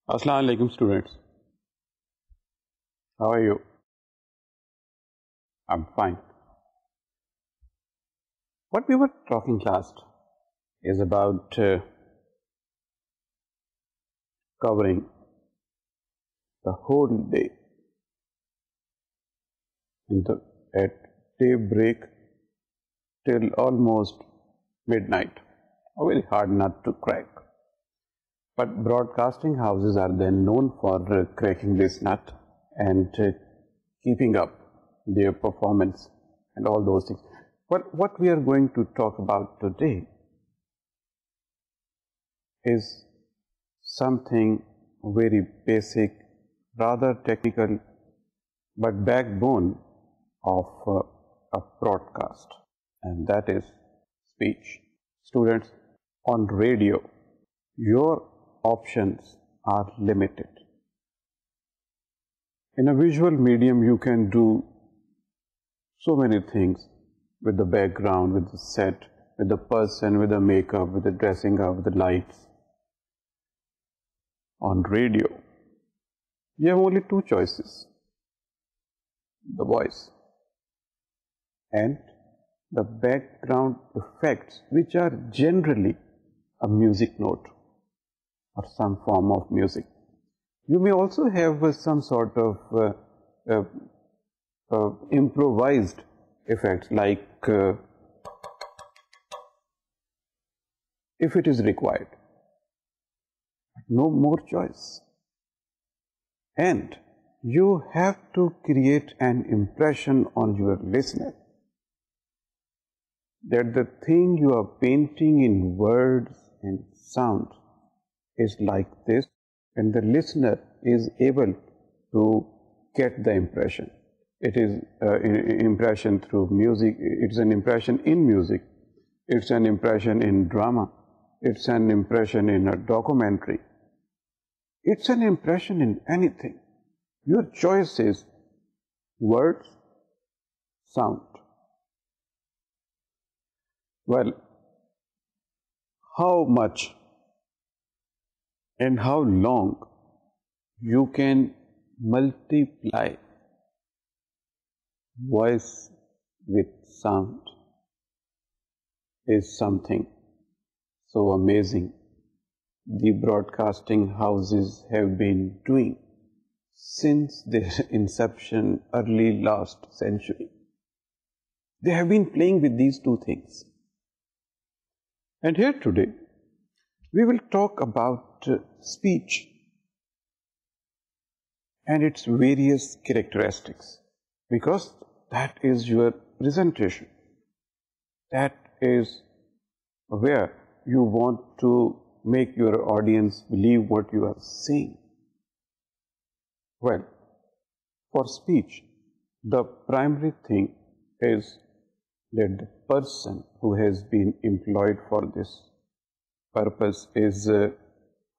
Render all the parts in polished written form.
Assalamu alaikum students. How are you? I'm fine. What we were talking last is about covering the whole day at daybreak till almost midnight. A very hard nut to crack. But broadcasting houses are then known for cracking this nut and keeping up their performance and all those things. But what we are going to talk about today is something very basic, rather technical, but backbone of a broadcast, and that is speech. Students, on radio, your options are limited. In a visual medium, you can do so many things with the background, with the set, with the person, with the makeup, with the dressing up, with the lights. On radio, you have only two choices: the voice and the background effects, which are generally a music note or some form of music. You may also have some sort of improvised effects, like if it is required. No more choice. And you have to create an impression on your listener that the thing you are painting in words and sound is like this, and the listener is able to get the impression. It is an impression through music, it's an impression in music, it's an impression in drama, it's an impression in a documentary, it's an impression in anything. Your choice is words, sound. Well, how much and how long you can multiply voice with sound is something so amazing the broadcasting houses have been doing since their inception early last century. They have been playing with these two things. And here today, we will talk about speech and its various characteristics, because that is your presentation. That is where you want to make your audience believe what you are saying. Well, for speech, the primary thing is that the person who has been employed for this purpose is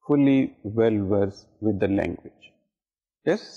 fully well versed with the language. Yes,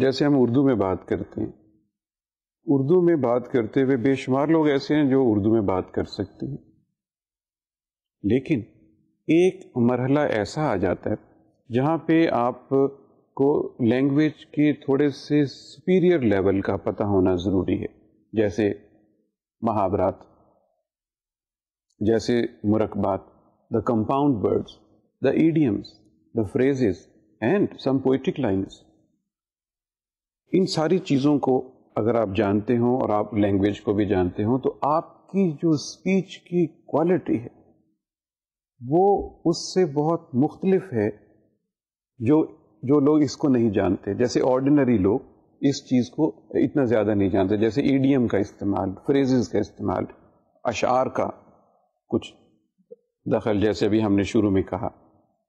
جیسے ہم اردو میں بات کرتے ہیں، اردو میں بات کرتے ہوئے بے شمار لوگ ایسے ہیں جو اردو میں بات کر سکتے ہیں، لیکن ایک مرحلہ ایسا آ جاتا ہے جہاں پہ آپ کو لینگویج کے تھوڑے سے سپیریئر لیول کا پتہ ہونا ضروری ہے، جیسے محاورات، جیسے مرکبات، the compound words, the idioms, the phrases and some poetic lines. ان ساری چیزوں کو اگر آپ جانتے ہوں اور آپ لینگویج کو بھی جانتے ہوں تو آپ کی جو اسپیچ کی کوالٹی ہے وہ اس سے بہت مختلف ہے جو لوگ اس کو نہیں جانتے. جیسے آرڈینری لوگ اس چیز کو اتنا زیادہ نہیں جانتے، جیسے ایڈیم کا استعمال، فریزز کا استعمال، اشعار کا کچھ دخل، جیسے بھی ہم نے شروع میں کہا.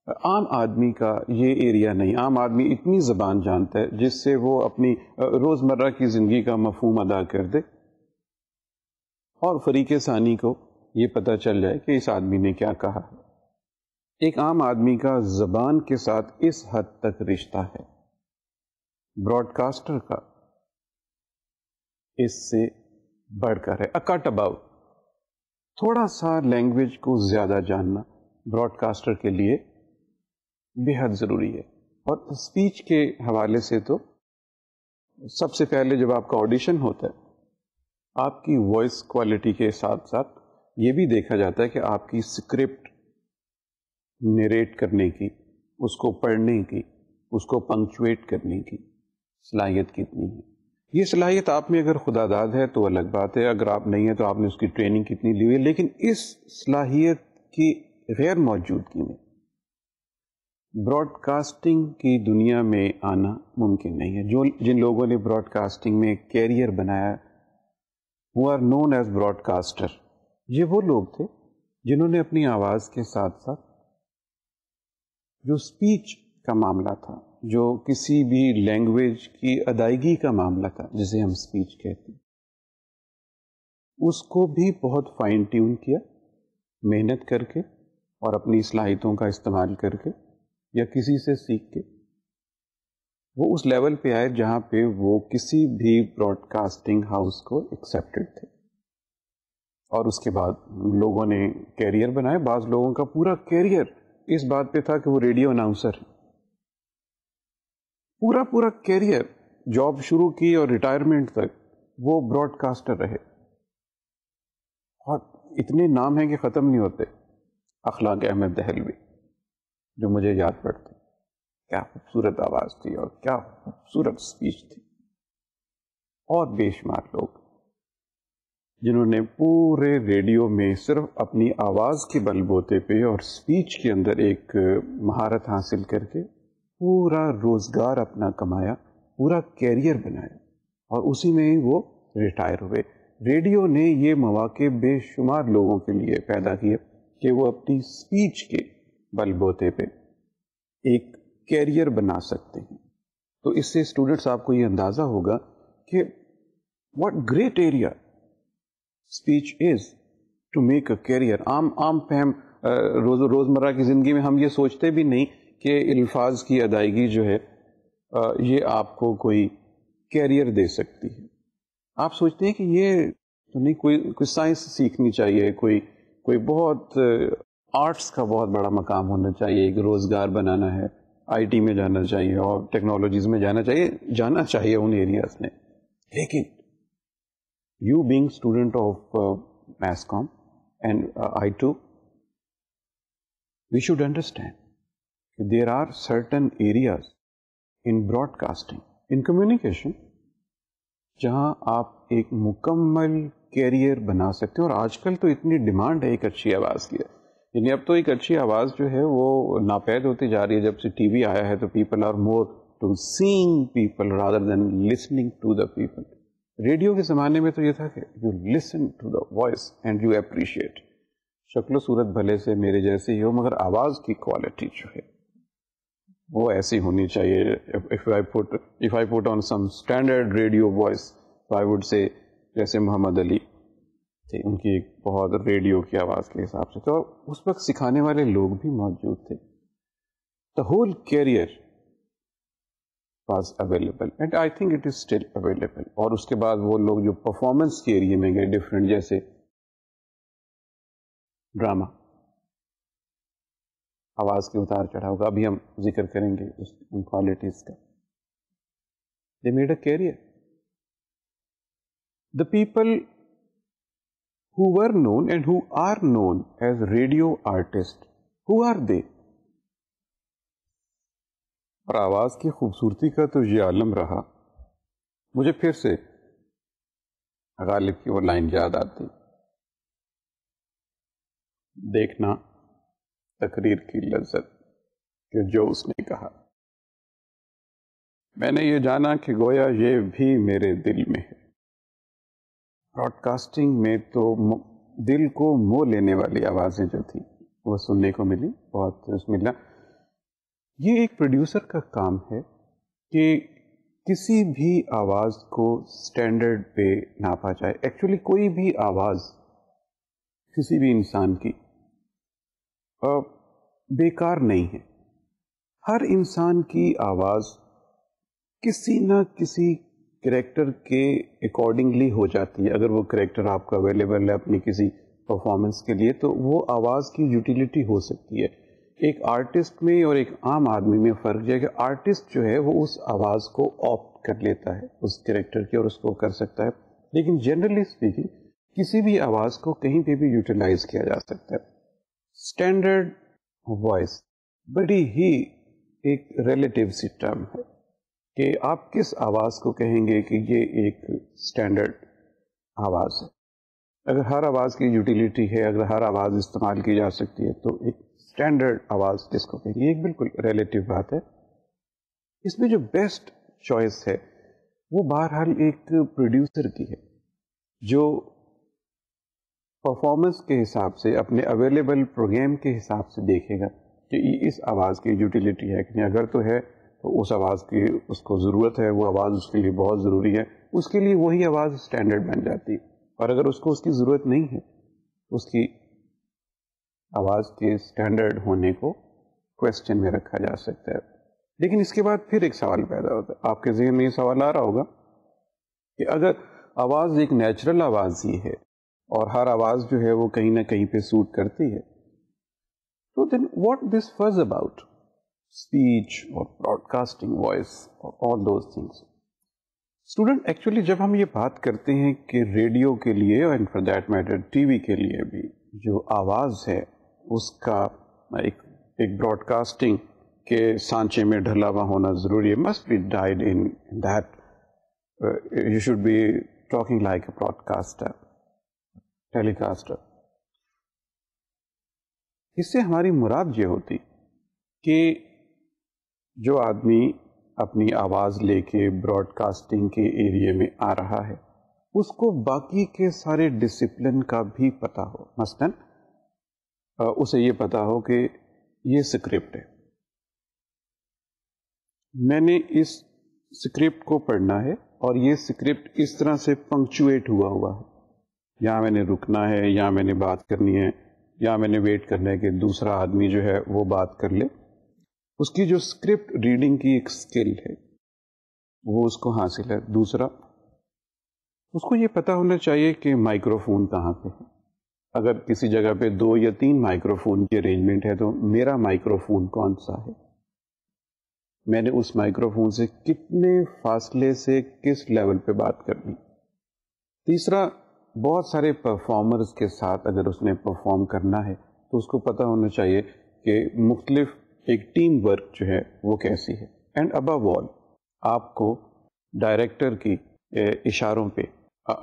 عام آدمی کا یہ ایریا نہیں. عام آدمی اتنی زبان جانتا ہے جس سے وہ اپنی روزمرہ کی زندگی کا مفہوم ادا کر دے اور فریق ثانی کو یہ پتہ چل جائے کہ اس آدمی نے کیا کہا ہے. ایک عام آدمی کا زبان کے ساتھ اس حد تک رشتہ ہے، براڈ کاسٹر کا اس سے بڑھ کر ہے. اکٹ اباؤٹ تھوڑا سا لینگویج کو زیادہ جاننا براڈ کاسٹر کے لیے بے حد ضروری ہے. اور اسپیچ کے حوالے سے تو سب سے پہلے جب آپ کا آڈیشن ہوتا ہے آپ کی وائس کوالٹی کے ساتھ ساتھ یہ بھی دیکھا جاتا ہے کہ آپ کی اسکرپٹ نیریٹ کرنے کی، اس کو پڑھنے کی، اس کو پنکچویٹ کرنے کی صلاحیت کتنی ہے. یہ صلاحیت آپ میں اگر خدا داد ہے تو الگ بات ہے، اگر آپ نہیں ہے تو آپ نے اس کی ٹریننگ کتنی لی ہوئی ہے. لیکن اس صلاحیت کی غیر موجودگی میں براڈ کاسٹنگ کی دنیا میں آنا ممکن نہیں ہے. جن لوگوں نے براڈ کاسٹنگ میں کیریئر بنایا وہ are known as broadcaster. یہ وہ لوگ تھے جنہوں نے اپنی آواز کے ساتھ ساتھ جو اسپیچ کا معاملہ تھا، جو کسی بھی لینگویج کی ادائیگی کا معاملہ تھا جسے ہم اسپیچ کہتے ہیں، اس کو بھی بہت فائن ٹیون کیا محنت کر کے اور اپنی صلاحیتوں کا استعمال کر کے یا کسی سے سیکھ کے. وہ اس لیول پہ آئے جہاں پہ وہ کسی بھی براڈ کاسٹنگ ہاؤس کو ایکسیپٹڈ تھے. اور اس کے بعد لوگوں نے کیریئر بنائے. بعض لوگوں کا پورا کیریئر اس بات پہ تھا کہ وہ ریڈیو اناؤنسر ہیں، پورا کیریئر، جاب شروع کی اور ریٹائرمنٹ تک وہ براڈ کاسٹر رہے. اور اتنے نام ہیں کہ ختم نہیں ہوتے. اخلاق احمد دہلوی جو مجھے یاد پڑتے، کیا خوبصورت آواز تھی اور کیا خوبصورت اسپیچ تھی. اور بے شمار لوگ جنہوں نے پورے ریڈیو میں صرف اپنی آواز کے بل بوتے پہ اور اسپیچ کے اندر ایک مہارت حاصل کر کے پورا روزگار اپنا کمایا، پورا کیریئر بنایا اور اسی میں ہی وہ ریٹائر ہوئے. ریڈیو نے یہ مواقع بے شمار لوگوں کے لیے پیدا کیے کہ وہ اپنی اسپیچ کے بل بوتے پہ ایک کیریئر بنا سکتے ہیں. تو اس سے اسٹوڈنٹس آپ کو یہ اندازہ ہوگا کہ what great area speech is to make a career. عام فہم روزمرہ کی زندگی میں ہم یہ سوچتے بھی نہیں کہ الفاظ کی ادائیگی جو ہے یہ آپ کو کوئی کیریئر دے سکتی ہے. آپ سوچتے ہیں کہ یہ تو نہیں، کوئی سائنس سیکھنی چاہیے، کوئی بہت آرٹس کا بہت بڑا مقام ہونا چاہیے، ایک روزگار بنانا ہے، آئی ٹی میں جانا چاہیے اور ٹیکنالوجیز میں جانا چاہیے ان ایریاز میں. لیکن you being student of mass comm and I too, we should understand that there are certain areas in broadcasting, in communication, جہاں آپ ایک مکمل کیریئر بنا سکتے ہیں. اور آج کل تو اتنی ڈیمانڈ ہے ایک اچھی آواز کی، یعنی اب تو ایک اچھی آواز جو ہے وہ ناپید ہوتی جا رہی ہے. جب سے ٹی وی آیا ہے تو people are more to sing people rather than listening to the people. Radio کے زمانے میں تو یہ تھا کہ you listen to the voice and you appreciate. شکل و صورت بھلے سے میرے جیسے ہی ہو مگر آواز کی کوالٹی جو ہے وہ ایسی ہونی چاہیے. if I put on some standard radio voice, I would say جیسے محمد علی تھے، ان کی ایک بہت ریڈیو کی آواز کے حساب سے، تو اس وقت سکھانے والے لوگ بھی موجود تھے. the whole career was available and I think it is still available. اور اس کے بعد وہ لوگ جو پرفارمنس کے ایریے میں گئے ڈفرینٹ، جیسے ڈراما، آواز کے اتار چڑھاؤ کا ابھی ہم ذکر کریں گے ان کوالٹیز کا. They made a career. The people who were known and who are known as radio artists, who are they? اور آواز کی خوبصورتی کا تو یہ عالم رہا. مجھے پھر سے غالب کی وہ لائن یاد آتی، دیکھنا تقریر کی لذت کہ جو اس نے کہا، میں نے یہ جانا کہ گویا یہ بھی میرے دل میں ہے. براڈ کاسٹنگ میں تو دل کو موہ لینے والی آوازیں جو تھیں وہ سننے کو ملی. بہت ملا. یہ ایک پروڈیوسر کا کام ہے کہ کسی بھی آواز کو اسٹینڈرڈ پہ ناپا جائے. ایکچولی کوئی بھی آواز کسی بھی انسان کی بیکار نہیں ہے. ہر انسان کی آواز کسی نہ کسی کریکٹر کے اکارڈنگلی ہو جاتی ہے. اگر وہ کریکٹر آپ کا اویلیبل ہے اپنی کسی پرفارمنس کے لیے تو وہ آواز کی یوٹیلیٹی ہو سکتی ہے. ایک آرٹسٹ میں اور ایک عام آدمی میں فرق یہ ہے کہ آرٹسٹ جو ہے وہ اس آواز کو آپٹ کر لیتا ہے اس کریکٹر کی اور اس کو کر سکتا ہے. لیکن جنرلی اسپیکنگ کسی بھی آواز کو کہیں پہ بھی یوٹیلائز کیا جا سکتا ہے. اسٹینڈرڈ وائس بڑی ہی ایک ریلیٹیو سی ٹرم ہے کہ آپ کس آواز کو کہیں گے کہ یہ ایک اسٹینڈرڈ آواز ہے. اگر ہر آواز کی یوٹیلیٹی ہے، اگر ہر آواز استعمال کی جا سکتی ہے تو ایک اسٹینڈرڈ آواز کس کو کہیں گے، ایک بالکل ریلیٹیو بات ہے. اس میں جو بیسٹ چوائس ہے وہ بہرحال ایک پروڈیوسر کی ہے جو پرفارمنس کے حساب سے اپنے اویلیبل پروگرام کے حساب سے دیکھے گا کہ اس آواز کی یوٹیلیٹی ہے کہ نہیں. اگر تو ہے تو اس آواز کی اس کو ضرورت ہے، وہ آواز اس کے لیے بہت ضروری ہے، اس کے لیے وہی آواز اسٹینڈرڈ بن جاتی ہے. اور اگر اس کو اس کی ضرورت نہیں ہے اس کی آواز کے اسٹینڈرڈ ہونے کو کوشچن میں رکھا جا سکتا ہے. لیکن اس کے بعد پھر ایک سوال پیدا ہوتا ہے. آپ کے ذہن میں یہ سوال آ رہا ہوگا کہ اگر آواز ایک نیچرل آواز ہی ہے اور ہر آواز جو ہے وہ کہیں نہ کہیں پہ سوٹ کرتی ہے تو then what this fuss about speech اور براڈ کاسٹنگ وائس اور all those things. Student actually جب ہم یہ بات کرتے ہیں کہ ریڈیو کے لیے اور for that matter T V کے لیے بھی جو آواز ہے اس کا ایک براڈ کاسٹنگ کے سانچے میں ڈھلا ہوا ہونا ضروری ہے. Must be died in that you should be talking like a broadcaster telecaster. اس سے ہماری مراد یہ ہوتی کہ جو آدمی اپنی آواز لے کے براڈ کاسٹنگ کے ایریے میں آ رہا ہے اس کو باقی کے سارے ڈسپلن کا بھی پتہ ہو. مثلاً اسے یہ پتہ ہو کہ یہ سکرپٹ ہے، میں نے اس سکرپٹ کو پڑھنا ہے اور یہ سکرپٹ اس طرح سے پنکچویٹ ہوا ہے، یہاں میں نے رکنا ہے، یہاں میں نے بات کرنی ہے، یہاں میں نے ویٹ کرنا ہے کہ دوسرا آدمی جو ہے وہ بات کر لے. اس کی جو اسکرپٹ ریڈنگ کی ایک اسکل ہے وہ اس کو حاصل ہے. دوسرا اس کو یہ پتہ ہونا چاہیے کہ مائکرو فون کہاں پہ ہے. اگر کسی جگہ پہ 2 یا 3 مائکرو فون کی ارینجمنٹ ہے تو میرا مائکرو فون کون سا ہے، میں نے اس مائکرو فون سے کتنے فاصلے سے کس لیول پہ بات کرنی. تیسرا بہت سارے پرفارمرز کے ساتھ اگر اس نے پرفارم کرنا ہے تو اس کو پتہ ہونا چاہیے کہ مختلف ایک ٹیم ورک جو ہے وہ کیسی ہے. اینڈ ابو آل آپ کو ڈائریکٹر کی اشاروں پہ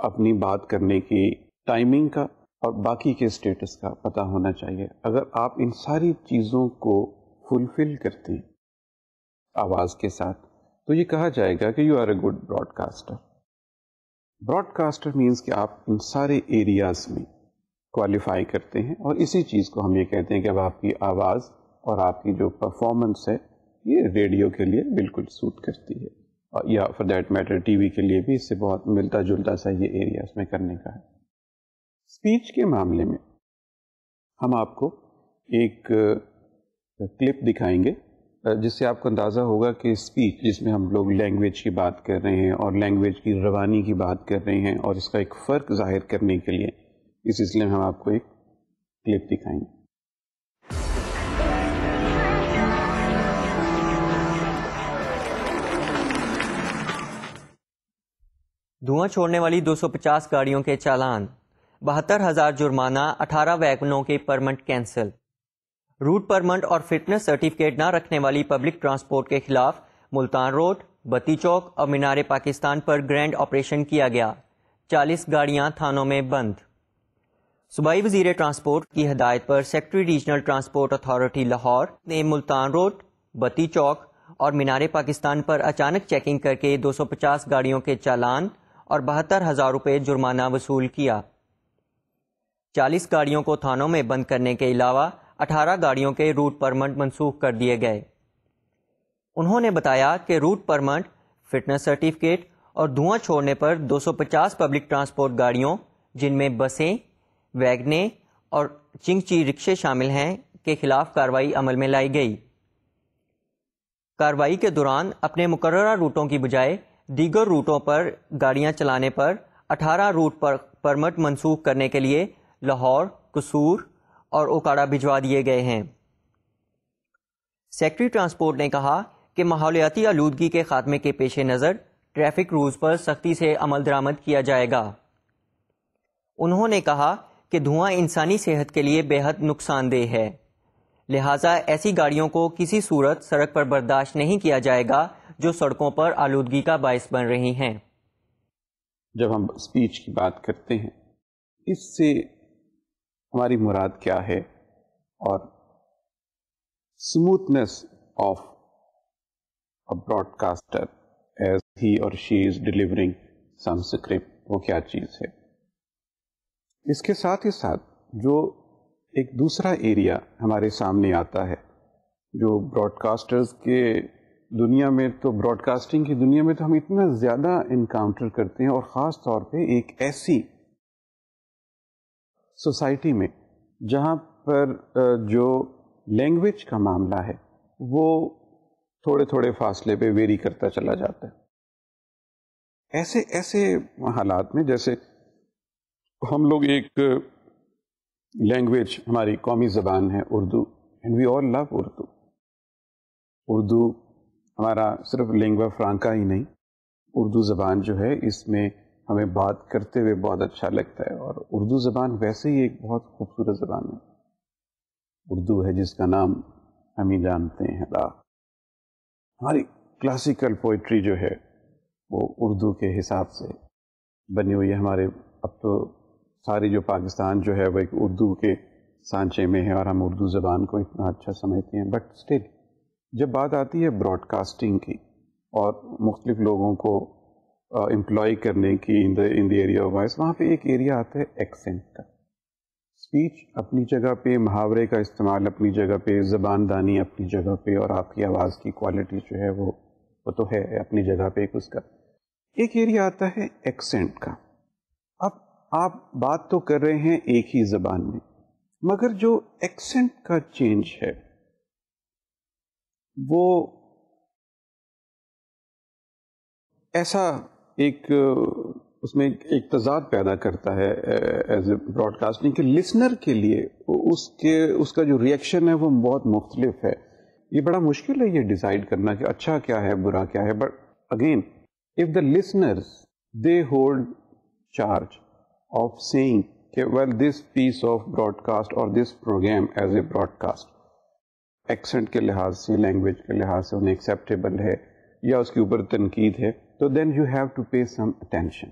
اپنی بات کرنے کی ٹائمنگ کا اور باقی کے اسٹیٹس کا پتہ ہونا چاہیے. اگر آپ ان ساری چیزوں کو فلفل کرتے ہیں آواز کے ساتھ تو یہ کہا جائے گا کہ you are a good broadcaster. Broadcaster means کہ آپ ان سارے ایریاز میں کوالیفائی کرتے ہیں اور اسی چیز کو ہم یہ کہتے ہیں کہ اب آپ کی آواز اور آپ کی جو پرفارمنس ہے یہ ریڈیو کے لیے بالکل سوٹ کرتی ہے، یا for that matter T V کے لیے بھی اس سے بہت ملتا جلتا سا یہ ایریا اس میں کرنے کا ہے. اسپیچ کے معاملے میں ہم آپ کو ایک کلپ دکھائیں گے جس سے آپ کو اندازہ ہوگا کہ اسپیچ جس میں ہم لوگ لینگویج کی بات کر رہے ہیں اور لینگویج کی روانی کی بات کر رہے ہیں اور اس کا ایک فرق ظاہر کرنے کے لیے اس سلسلے میں ہم آپ کو ایک کلپ دکھائیں گے. دھواں چھوڑنے والی 250 گاڑیوں کے چالان، 72,000 جرمانہ، 18 ویگنوں کے پرمٹ کینسل. روٹ پرمٹ اور فٹنس سرٹیفکیٹ نہ رکھنے والی پبلک ٹرانسپورٹ کے خلاف ملتان روڈ، بتی چوک اور مینار پاکستان پر گرینڈ آپریشن کیا گیا. 40 گاڑیاں تھانوں میں بند. صوبائی وزیر ٹرانسپورٹ کی ہدایت پر secretary regional transport authority Lahore نے ملتان روڈ، بتی چوک اور مینار پاکستان پر اچانک چیکنگ کر کے 250 گاڑیوں کے چالان اور 72,000 روپے جرمانہ وصول کیا. 40 گاڑیوں کو تھانوں میں بند کرنے کے علاوہ 18 گاڑیوں کے روٹ پرمٹ منسوخ کر دیے گئے. انہوں نے بتایا کہ روٹ پرمٹ، فٹنس سرٹیفکیٹ اور دھواں چھوڑنے پر 250 پبلک ٹرانسپورٹ گاڑیوں جن میں بسیں، ویگنیں اور چنگچی رکشے شامل ہیں کے خلاف کارروائی عمل میں لائی گئی. کارروائی کے دوران اپنے مقررہ روٹوں کی بجائے دیگر روٹوں پر گاڑیاں چلانے پر 18 روٹ پرمٹ منسوخ کرنے کے لیے لاہور، قصور اور اوکاڑا بھجوا دیے گئے ہیں. سیکٹری ٹرانسپورٹ نے کہا کہ ماحولیاتی آلودگی کے خاتمے کے پیش نظر ٹریفک رولز پر سختی سے عمل درآمد کیا جائے گا. انہوں نے کہا کہ دھواں انسانی صحت کے لیے بے حد نقصان دہ ہے، لہٰذا ایسی گاڑیوں کو کسی صورت سڑک پر برداشت نہیں کیا جائے گا جو سڑکوں پر آلودگی کا باعث بن رہی ہیں. جب ہم اسپیچ کی بات کرتے ہیں اس سے ہماری مراد کیا ہے اور smoothness of a broadcaster as he اور she is delivering some script, وہ کیا چیز ہے. اس کے ساتھ ہی ساتھ جو ایک دوسرا ایریا ہمارے سامنے آتا ہے جو براڈ کاسٹرز کے دنیا میں، تو براڈ کاسٹنگ کی دنیا میں تو ہم اتنا زیادہ انکاؤنٹر کرتے ہیں، اور خاص طور پہ ایک ایسی سوسائٹی میں جہاں پر جو لینگویج کا معاملہ ہے وہ تھوڑے تھوڑے فاصلے پہ ویری کرتا چلا جاتا ہے. ایسے حالات میں جیسے ہم لوگ ایک لینگویج، ہماری قومی زبان ہے اردو، اینڈ وی آل لو اردو. اردو ہمارا صرف لینگوا فرانکا ہی نہیں، اردو زبان جو ہے اس میں ہمیں بات کرتے ہوئے بہت اچھا لگتا ہے، اور اردو زبان ویسے ہی ایک بہت خوبصورت زبان ہے. اردو ہے جس کا نام ہم ہی جانتے ہیں. ہماری کلاسیکل پوئٹری جو ہے وہ اردو کے حساب سے بنی ہوئی ہے. ہمارے اب تو ساری جو پاکستان جو ہے وہ ایک اردو کے سانچے میں ہے اور ہم اردو زبان کو اتنا اچھا سمجھتے ہیں. بٹ اسٹل جب بات آتی ہے براڈ کاسٹنگ کی اور مختلف لوگوں کو امپلائی کرنے کی ان دی ایریا آف وائس، وہاں پہ ایک ایریا آتا ہے ایکسینٹ کا. اسپیچ اپنی جگہ پہ، محاورے کا استعمال اپنی جگہ پہ، زبان دانی اپنی جگہ پہ، اور آپ کی آواز کی کوالٹی جو ہے وہ تو ہے اپنی جگہ پہ. اس کا ایک ایریا آتا ہے ایکسینٹ کا. اب آپ بات تو کر رہے ہیں ایک ہی زبان میں، مگر جو ایکسینٹ کا چینج ہے وہ ایسا ایک اس میں ایک تضاد پیدا کرتا ہے ایز اے براڈ کاسٹنگ کے لسنر کے لیے. اس کا جو ریئیکشن ہے وہ بہت مختلف ہے. یہ بڑا مشکل ہے یہ ڈیسائیڈ کرنا کہ اچھا کیا ہے، برا کیا ہے. But again if the listeners they hold charge of saying کہ well this piece of broadcast اور this program as a broadcast accent کے لحاظ سے، لینگویج کے لحاظ سے انہیں ایکسیپٹیبل ہے یا اس کے اوپر تنقید ہے، تو then you have to pay some attention.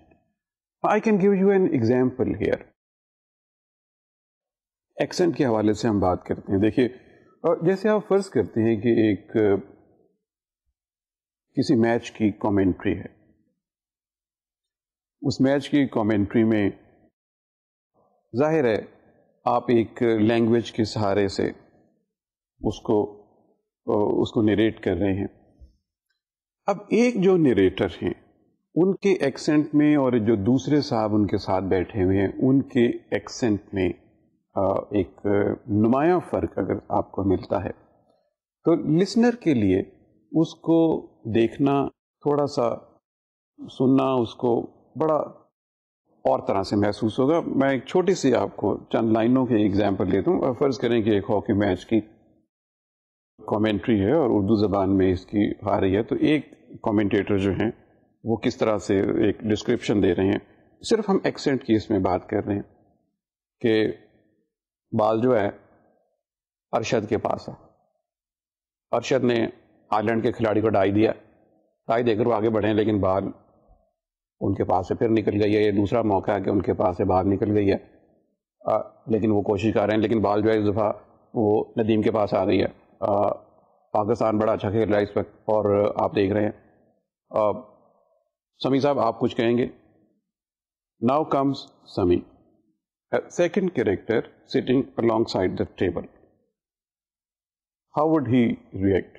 I can give you an example here. Accent کے حوالے سے ہم بات کرتے ہیں. دیکھیے جیسے آپ فرض کرتے ہیں کہ ایک کسی میچ کی کامنٹری ہے، اس میچ کی کامنٹری میں ظاہر ہے آپ ایک لینگویج کے سہارے سے اس کو نریٹ کر رہے ہیں. اب ایک جو نریٹر ہیں ان کے ایکسنٹ میں اور جو دوسرے صاحب ان کے ساتھ بیٹھے ہوئے ہیں ان کے ایکسنٹ میں ایک نمایاں فرق اگر آپ کو ملتا ہے تو لسنر کے لیے اس کو دیکھنا، تھوڑا سا سننا، اس کو بڑا اور طرح سے محسوس ہوگا. میں ایک چھوٹی سی آپ کو چند لائنوں کی ایگزامپل دیتا ہوں. فرض کریں کہ ایک ہاکی میچ کی کامنٹری ہے اور اردو زبان میں اس کی آ رہی ہے، تو ایک کامنٹیٹر جو ہیں وہ کس طرح سے ایک ڈسکرپشن دے رہے ہیں. صرف ہم ایکسنٹ کی اس میں بات کر رہے ہیں کہ بال جو ہے ارشد کے پاس ہے. ارشد نے آئرلینڈ کے کھلاڑی کو ڈائی دیا، ڈائی دے کر وہ آگے بڑھیں، لیکن بال ان کے پاس سے پھر نکل گئی ہے. یہ دوسرا موقع ہے کہ ان کے پاس سے بال نکل گئی ہے، لیکن وہ کوشش کر رہے ہیں، لیکن بال جو ہے اس دفعہ وہ ندیم کے پاس آ گئی ہے. پاکستان بڑا اچھا کھیل رہا ہے اس وقت، اور آپ دیکھ رہے ہیں. سمی صاحب آپ کچھ کہیں گے؟ Now comes Sumi, second character sitting along side the table. How would he react?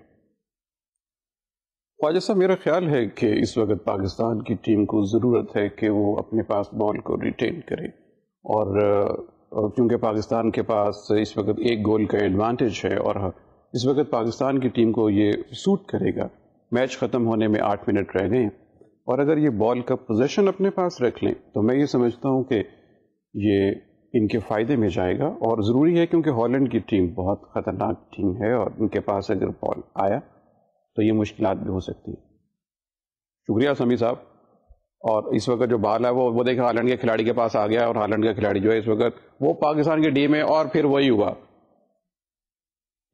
خواجہ صاحب، میرا خیال ہے کہ اس وقت پاکستان کی ٹیم کو ضرورت ہے کہ وہ اپنے پاس بال کو ریٹین کرے، اور کیونکہ پاکستان کے پاس اس وقت ایک گول کا ایڈوانٹیج ہے، اور اس وقت پاکستان کی ٹیم کو یہ سوٹ کرے گا. میچ ختم ہونے میں 8 منٹ رہ گئے ہیں، اور اگر یہ بال کا پوزیشن اپنے پاس رکھ لیں تو میں یہ سمجھتا ہوں کہ یہ ان کے فائدے میں جائے گا. اور ضروری ہے کیونکہ ہالینڈ کی ٹیم بہت خطرناک ٹیم ہے، اور ان کے پاس اگر بال آیا تو یہ مشکلات بھی ہو سکتی ہیں. شکریہ سمی صاحب. اور اس وقت جو بال ہے وہ دیکھیں ہالینڈ کے کھلاڑی کے پاس آ گیا، اور ہالینڈ کا کھلاڑی جو ہے اس وقت وہ پاکستان کی ٹیم ہے، اور پھر وہی ہوا.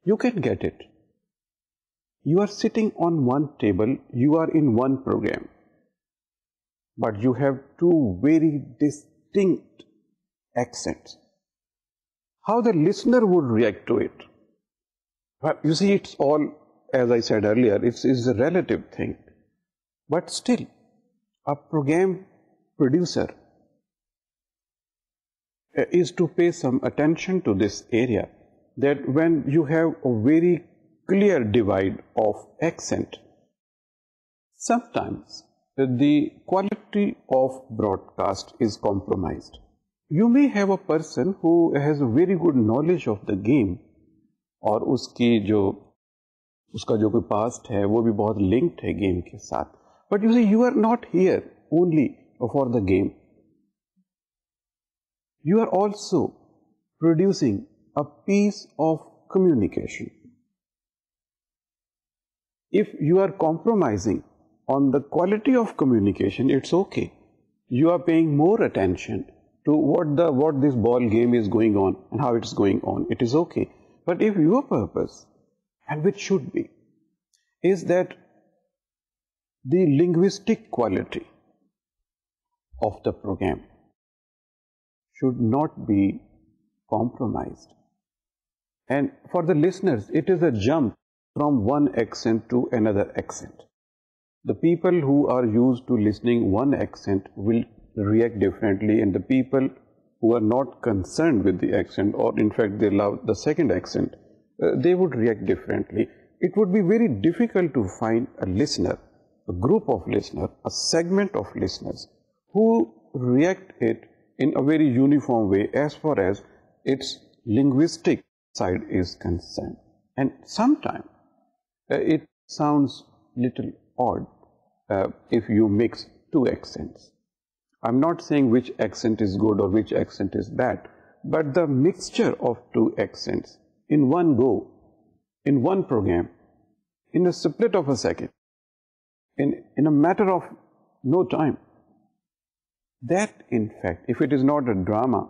You can get it. You are sitting on one table, you are in one programme, but you have two very distinct accents. How the listener would react to it? Well, you see, it's all, as I said earlier, it's a relative thing. But still, a program producer is to pay some attention to this area, that when you have a very clear divide of accent, sometimes the quality of broadcast is compromised. You may have a person who has a very good knowledge of the game, اور اس کا جو کوئی past ہے وہ بھی بہت linked ہے game کے ساتھ. But you see, you are not here only for the game. You are also producing a piece of communication. If you are compromising on the quality of communication, it's okay. You are paying more attention to what this ball game is going on and how it's going on. It is okay. But if your purpose, and which should be, is that the linguistic quality of the program should not be compromised. And for the listeners, it is a jump from one accent to another accent. The people who are used to listening one accent will react differently, and the people who are not concerned with the accent, or in fact they love the second accent, they would react differently. It would be very difficult to find a listener, a group of listeners, a segment of listeners who react it in a very uniform way as far as its linguistic side is concerned. And sometimes it sounds little odd if you mix two accents. I'm not saying which accent is good or which accent is bad, but the mixture of two accents in one go, in one program, in a split of a second, in a matter of no time, that in fact, if it is not a drama,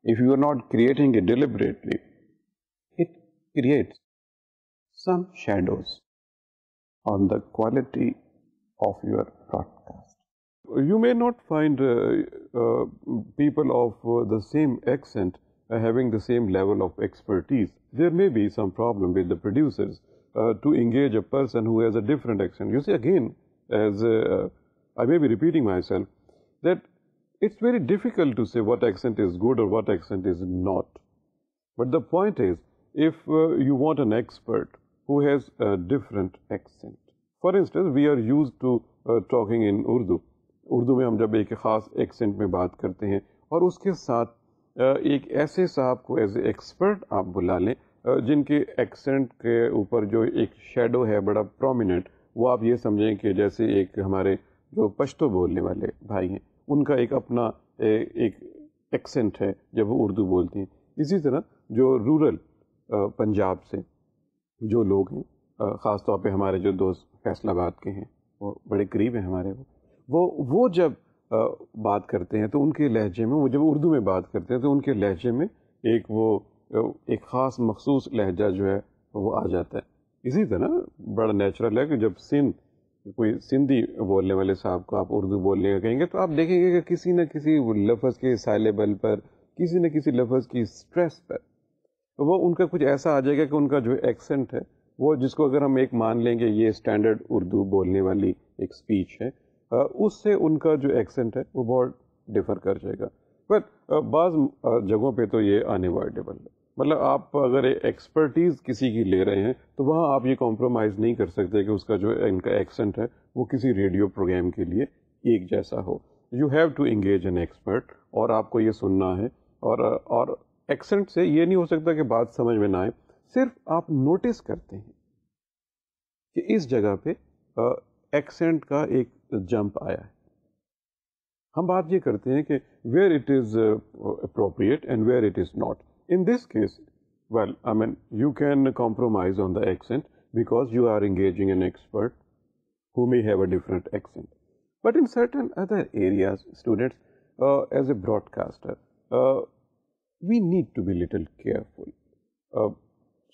if you are not creating it deliberately, it creates some shadows on the quality of your broadcast. You may not find people of the same accent having the same level of expertise. There may be some problem with the producers to engage a person who has a different accent. You see, again, as I may be repeating myself, that it's very difficult to say what accent is good or what accent is not. But the point is, if you want an expert who has a different accent. For instance, we are used to talking in Urdu. Urdu میں ہم جب ایک خاص accent میں بات کرتے ہیں، اور اس کے ساتھ ایک ایسے صاحب کو ایز اے ایکسپرٹ آپ بلا لیں جن کے ایکسنٹ کے اوپر جو ایک شیڈو ہے بڑا پرومیننٹ، وہ آپ یہ سمجھیں کہ جیسے ایک ہمارے جو پشتو بولنے والے بھائی ہیں ان کا ایک اپنا ایک ایکسنٹ ہے جب وہ اردو بولتے ہیں. اسی طرح جو رورل پنجاب سے جو لوگ ہیں، خاص طور پہ ہمارے جو دوست فیصل آباد کے ہیں، وہ بڑے قریب ہیں ہمارے، وہ جب بات کرتے ہیں تو ان کے لہجے میں، وہ جب اردو میں بات کرتے ہیں تو ان کے لہجے میں ایک خاص مخصوص لہجہ جو ہے وہ آ جاتا ہے. اسی طرح بڑا نیچرل ہے کہ جب کوئی سندھی بولنے والے صاحب کو آپ اردو بولنے کا کہیں گے تو آپ دیکھیں گے کہ کسی نہ کسی لفظ کے سائلیبل پر، کسی نہ کسی لفظ کی اسٹریس پر وہ ان کا کچھ ایسا آ جائے گا کہ ان کا جو ایکسنٹ ہے وہ، جس کو اگر ہم ایک مان لیں گے یہ اسٹینڈرڈ اردو بولنے والی ایک اسپیچ ہے، اس سے ان کا جو ایکسنٹ ہے وہ بہت ڈفر کر جائے گا. بٹ بعض جگہوں پہ تو یہ انیوائڈیبل ہے. مطلب آپ اگر ایکسپرٹیز کسی کی لے رہے ہیں تو وہاں آپ یہ کمپرومائز نہیں کر سکتے کہ اس کا جو ان کا ایکسنٹ ہے وہ کسی ریڈیو پروگرام کے لیے ایک جیسا ہو. You have to engage an expert, اور آپ کو یہ سننا ہے. اور ایکسنٹ سے یہ نہیں ہو سکتا کہ بات سمجھ میں نہ آئے، صرف آپ نوٹس کرتے ہیں کہ اس جگہ پہ ایکسنٹ کا ایک جمپ آیا ہے. ہم بات یہ کرتے ہیں کہ where it is appropriate and where it is not. In this case, well, I mean, you can compromise on the accent because you are engaging an expert who may have a different accent. But in certain other areas, students, as a broadcaster, we need to be little careful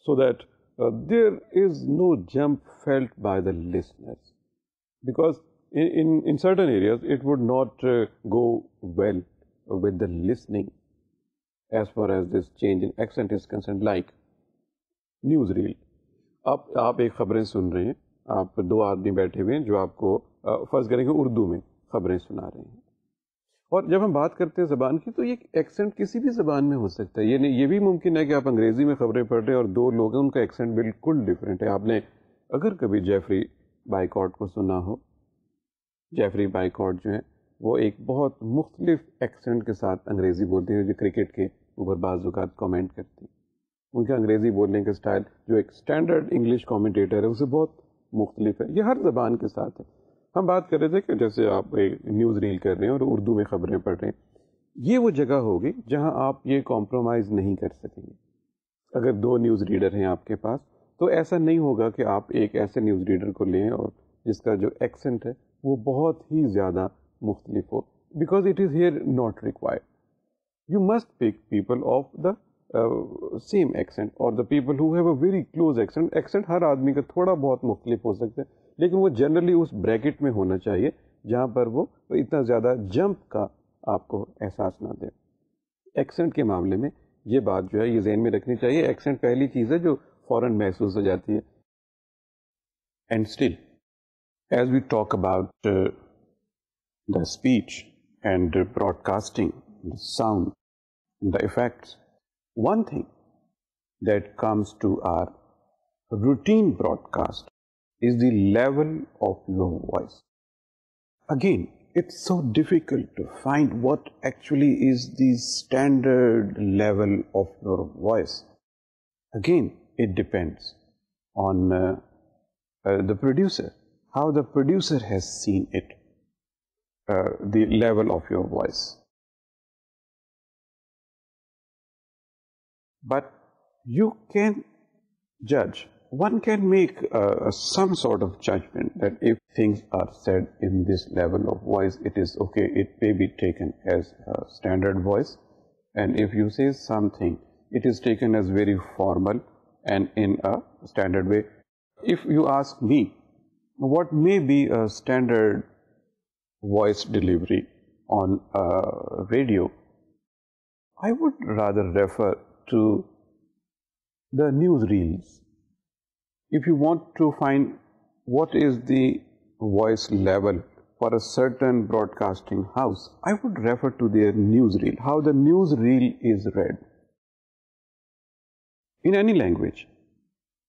so that there is no jump felt by the listeners. Because in certain areas, it would not go well with the listening as far as this change in accent is concerned, like news reel. آپ ایک خبریں سن رہے ہیں، آپ دو آدمی بیٹھے ہوئے ہیں جو آپ کو فرض کریں کہ اردو میں خبریں سنا رہے ہیں، اور جب ہم بات کرتے ہیں زبان کی تو یہ ایکسنٹ کسی بھی زبان میں ہو سکتا ہے. یہ بھی ممکن ہے کہ آپ انگریزی میں خبریں پڑھ رہے ہیں اور دو لوگ ہیں ان کا ایکسنٹ بالکل ڈفرینٹ ہے. آپ نے اگر کبھی جیفری بائیکاٹ کو سنا ہو، جیفری بائیکاٹ جو ہے وہ ایک بہت مختلف ایکسنٹ کے ساتھ انگریزی بولتے ہیں، جو کرکٹ کے اوپر بعض اوقات کامنٹ کرتے ہیں. ان کا انگریزی بولنے کا اسٹائل جو ایک اسٹینڈرڈ انگلش کامنٹیٹر ہے اسے بہت مختلف ہے. یہ ہر زبان کے ساتھ ہے. ہم بات کر رہے تھے کہ جیسے آپ نیوز ریل کر رہے ہیں اور اردو میں خبریں پڑھ رہے ہیں، یہ وہ جگہ ہوگی جہاں آپ یہ کمپرومائز نہیں کر سکیں گے. اگر دو نیوز ریڈر ہیں آپ کے پاس تو ایسا نہیں ہوگا کہ آپ ایک ایسے نیوز ریڈر کو لیں اور جس کا جو ایکسنٹ ہے وہ بہت ہی زیادہ مختلف ہو، because it is here not required. You must pick people of the same accent or the people who have a very close accent. Accent ہر آدمی کا تھوڑا بہت مختلف ہو سکتا ہے، لیکن وہ جنرلی اس بریکٹ میں ہونا چاہیے جہاں پر وہ اتنا زیادہ جمپ کا آپ کو احساس نہ دے. ایکسنٹ کے معاملے میں یہ بات جو ہے یہ ذہن میں رکھنی چاہیے. ایکسنٹ پہلی چیز ہے جو فوراً محسوس ہو جاتی ہے. And still as we talk about the speech and broadcasting, the sound, the effects, one thing that comes to our routine broadcast is the level of your voice. Again, it's so difficult to find what actually is the standard level of your voice. Again, it depends on the producer, how the producer has seen it, the level of your voice. But you can judge, one can make some sort of judgment that if things are said in this level of voice, it is okay, it may be taken as a standard voice. And if you say something, it is taken as very formal and in a standard way. If you ask me, what may be a standard voice delivery on radio, I would rather refer to the news reels. If you want to find what is the voice level for a certain broadcasting house, I would refer to their news reel, how the news reel is read. In any language,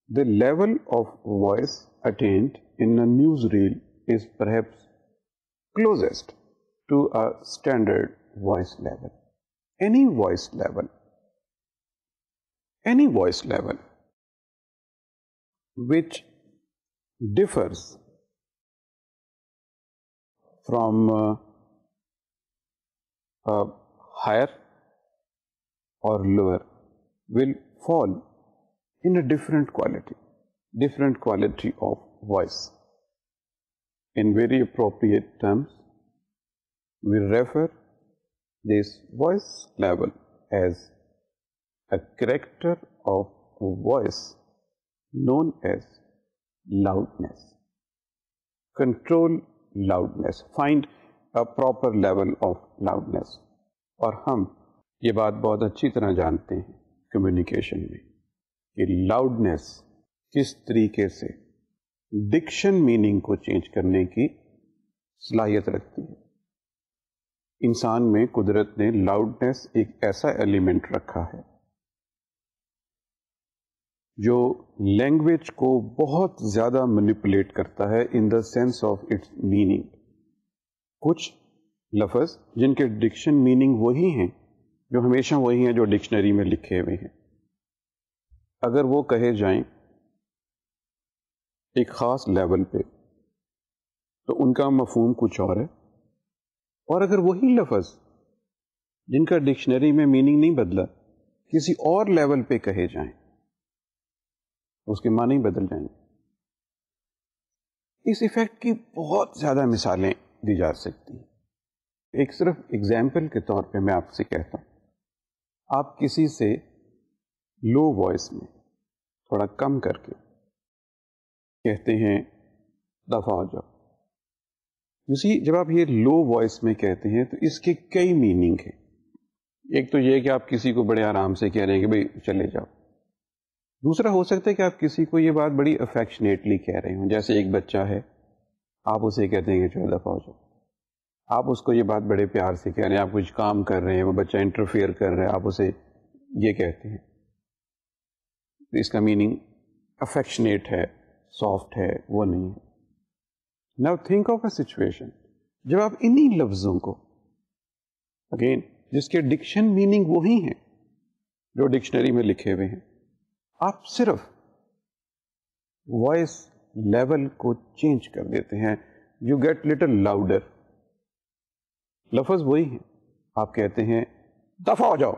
the level of voice attained in a news reel is perhaps closest to a standard voice level. Any voice level which differs from higher or lower will fall in a different quality of voice. In very appropriate terms, we refer this voice level as a character of voice known as loudness. Control loudness. Find a proper level of loudness. اور ہم یہ بات بہت اچھی طرح جانتے ہیں communication میں کہ لاؤڈنیس کس طریقے سے ڈکشن میننگ کو چینج کرنے کی صلاحیت رکھتی ہے. انسان میں قدرت نے لاؤڈنیس ایک ایسا ایلیمنٹ رکھا ہے جو لینگویج کو بہت زیادہ مینیپولیٹ کرتا ہے in the sense of its meaning. کچھ لفظ جن کے ڈکشن میننگ وہی ہیں جو ہمیشہ وہی ہیں جو ڈکشنری میں لکھے ہوئے ہیں، اگر وہ کہے جائیں ایک خاص لیول پہ تو ان کا مفہوم کچھ اور ہے، اور اگر وہی لفظ جن کا ڈکشنری میں میننگ نہیں بدلا کسی اور لیول پہ کہے جائیں اس کے معنی بدل جائیں گے. اس ایفیکٹ کی بہت زیادہ مثالیں دی جا سکتی ہیں. ایک صرف ایگزامپل کے طور پہ میں آپ سے کہتا ہوں، آپ کسی سے لو وائس میں تھوڑا کم کر کے کہتے ہیں دفع ہو جاؤ. جب آپ یہ لو وائس میں کہتے ہیں تو اس کے کئی میننگ ہیں. ایک تو یہ کہ آپ کسی کو بڑے آرام سے کہہ رہے ہیں کہ بھئی چلے جاؤ. دوسرا ہو سکتا ہے کہ آپ کسی کو یہ بات بڑی افیکشنیٹلی کہہ رہے ہوں، جیسے ایک بچہ ہے آپ اسے کہتے ہیں کہ چلو دفع ہو جاؤ. آپ اس کو یہ بات بڑے پیار سے کہہ رہے ہیں، آپ کچھ کام کر رہے ہیں، وہ بچہ انٹرفیئر کر رہا ہے، آپ اسے یہ کہتے ہیں. اس کا میننگ افیکشنیٹ ہے، سافٹ ہے، وہ نہیں ہے. Now think of a situation جب آپ انہی لفظوں کو اگین جس کے ڈکشن میننگ وہی ہیں جو ڈکشنری میں لکھے ہوئے ہیں، آپ صرف وائس لیول کو چینج کر دیتے ہیں. You get little louder. لفظ وہی ہیں، آپ کہتے ہیں دفع ہو جاؤ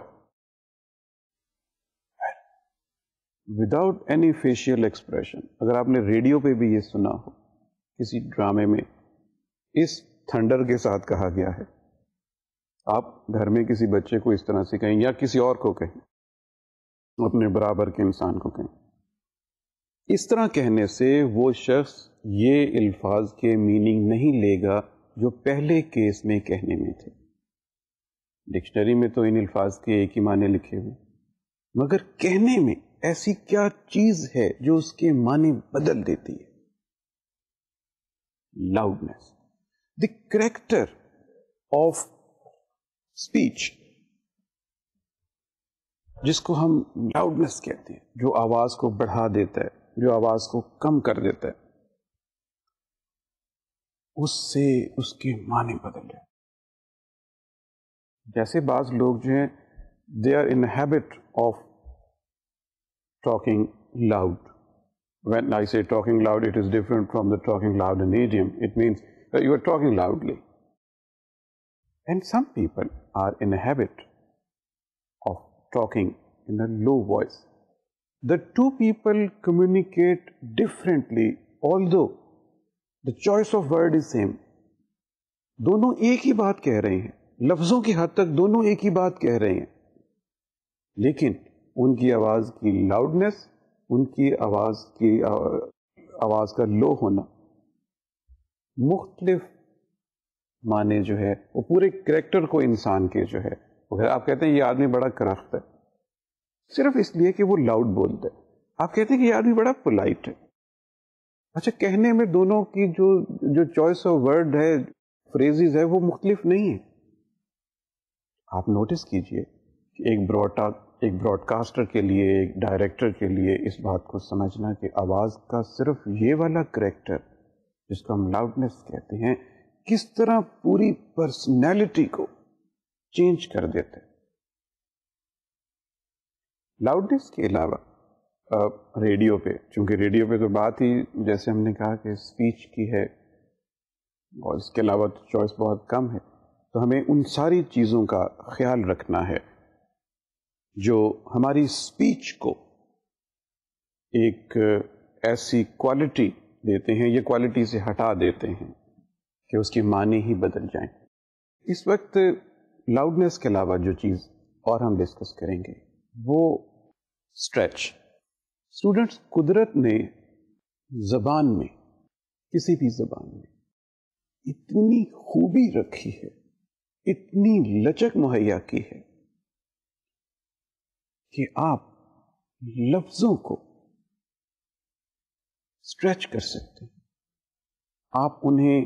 وداؤٹ اینی فیشیل ایکسپریشن. اگر آپ نے ریڈیو پہ بھی یہ سنا ہو کسی ڈرامے میں اس تھنڈر کے ساتھ کہا گیا ہے، آپ گھر میں کسی بچے کو اس طرح سے کہیں یا کسی اور کو کہیں، اپنے برابر کے انسان کو کہیں، اس طرح کہنے سے وہ شخص یہ الفاظ کے میننگ نہیں لے گا جو پہلے کیس میں کہنے میں تھے. ڈکشنری میں تو ان الفاظ کے ایک ہی معنی لکھے ہوئے، مگر کہنے میں ایسی کیا چیز ہے جو اس کے معنی بدل دیتی ہے؟ Loudness. The character of speech جس کو ہم لاؤڈنیس کہتے ہیں، جو آواز کو بڑھا دیتا ہے، جو آواز کو کم کر دیتا ہے، اس سے اس کے معنی بدل جائے. جیسے بعض لوگ جو ہیں they are in habit of talking loud. When I say talking loud, it is different from the talking loud in idiom. It means that you are talking loudly. And some people are in a habit of talking in a low voice. The two people communicate differently, although the choice of word is same. دونوں ایک ہی بات کہہ رہے ہیں، لفظوں کی حد تک دونوں ایک ہی بات کہہ رہے ہیں، لیکن ان کی آواز کی لاؤڈنیس، ان کی آواز کا لو ہونا مختلف معنی جو ہے وہ پورے کریکٹر کو انسان کے جو ہے آپ کہتے ہیں یہ آدمی بڑا کرخت ہے صرف اس لیے کہ وہ لاؤڈ بولتا ہے. آپ کہتے ہیں کہ یہ آدمی بڑا پولائٹ ہے. اچھا، کہنے میں دونوں کی جو چوائس آف ورڈ ہے، فریزز ہے، وہ مختلف نہیں ہے. آپ نوٹس کیجئے کہ ایک براڈ کاسٹر کے لیے، ایک ڈائریکٹر کے لیے اس بات کو سمجھنا کہ آواز کا صرف یہ والا کریکٹر جس کو ہم لاؤڈنیس کہتے ہیں کس طرح پوری پرسنالٹی کو چینج کر دیتے. لاؤڈنیس کے علاوہ ریڈیو پہ، چونکہ ریڈیو پہ تو بات ہی جیسے ہم نے کہا کہ اسپیچ کی ہے اور اس کے علاوہ تو چوائس بہت کم ہے، تو ہمیں ان ساری چیزوں کا خیال رکھنا ہے جو ہماری اسپیچ کو ایک ایسی کوالٹی دیتے ہیں یا کوالٹی سے ہٹا دیتے ہیں کہ اس کی معنی ہی بدل جائیں. اس وقت لاؤڈنیس کے علاوہ جو چیز اور ہم ڈسکس کریں گے وہ اسٹریچ. اسٹوڈنٹس، قدرت نے زبان میں، کسی بھی زبان میں اتنی خوبی رکھی ہے، اتنی لچک مہیا کی ہے کہ آپ لفظوں کو اسٹریچ کر سکتے ہیں. آپ انہیں